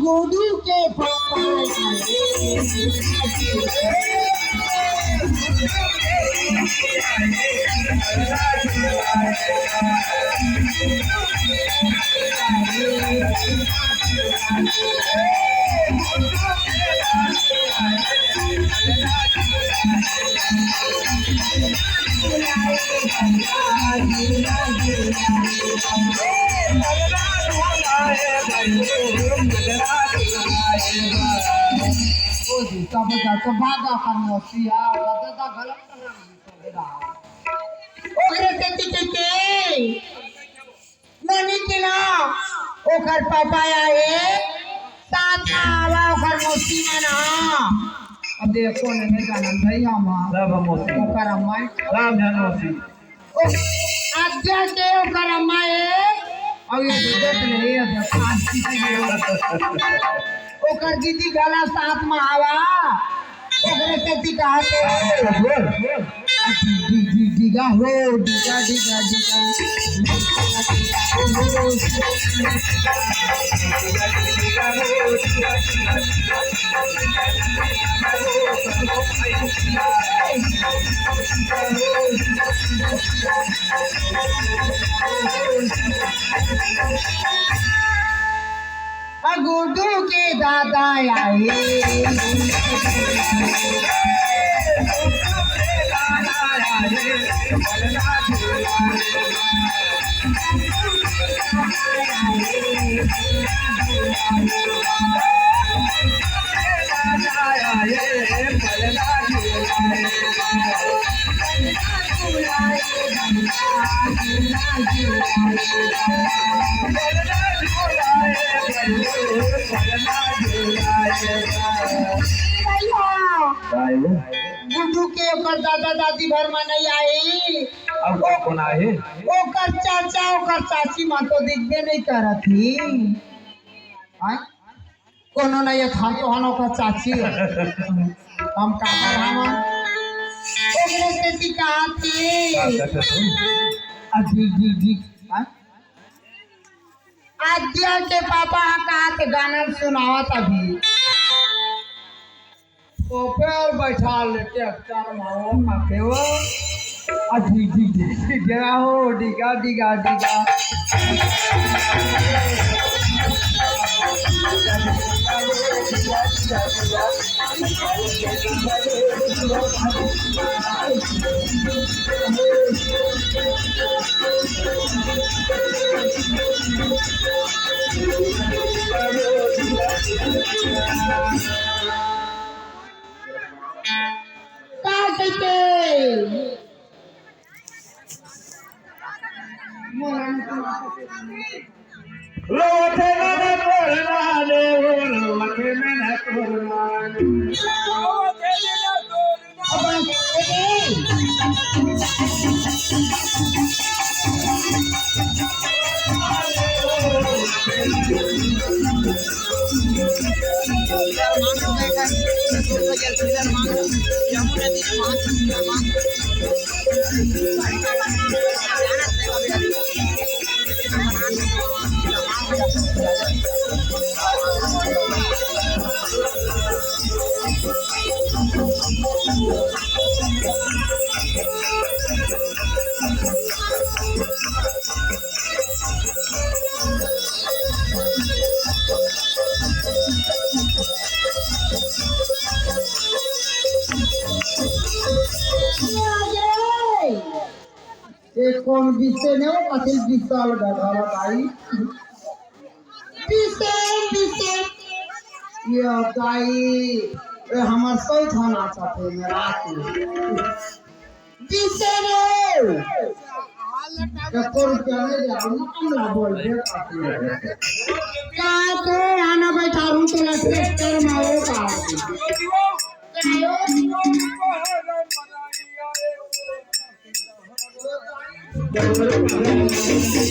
गोदू के पापा तो भागा खामोशिया दादा गलत ओकरे ते ननी किला ओकर पापा आए साथ आवा ओकर मोसी मना अब देखो ने जानन भैया मां राम मोसी ओकर अम्मा राम जान मोसी ओ आज्ञा के ओकर अम्मा है अब ये देख नहीं है ओकर दीदी गला साथ में आवा ओकरे ते कहते डिगा हो डिगा डिगा डिगा गुड्डू के दादा आए गुड्डू के ओकर दादा दादी भर में नहीं आई अब कौन आए ओकर चाचा ओकर चाची मां तो दिखबे नहीं करत ही कोनो नहीं था तो हन ओकर चाची हम का हम ओकरे से दिखाते अजी जी जी आद्या के पापा कहा गाना सुनावत अभी ऊपर बैठा लेके अक्सर मारो माथे वो अजी जी जी गया हो डिगा डिगा डिगा लोटे में तोरनाने लोटे में तोरनाने कौन बीते ने वो कथिल बीसाल बैठा भाई बीते बीते ये भाई हमार सही थाना चाहते मेरा बीते ने कौन कहने जाऊँ ना बोल दे क्या तो आना बैठा हूँ तो लगे कर मारो का Terima kasih.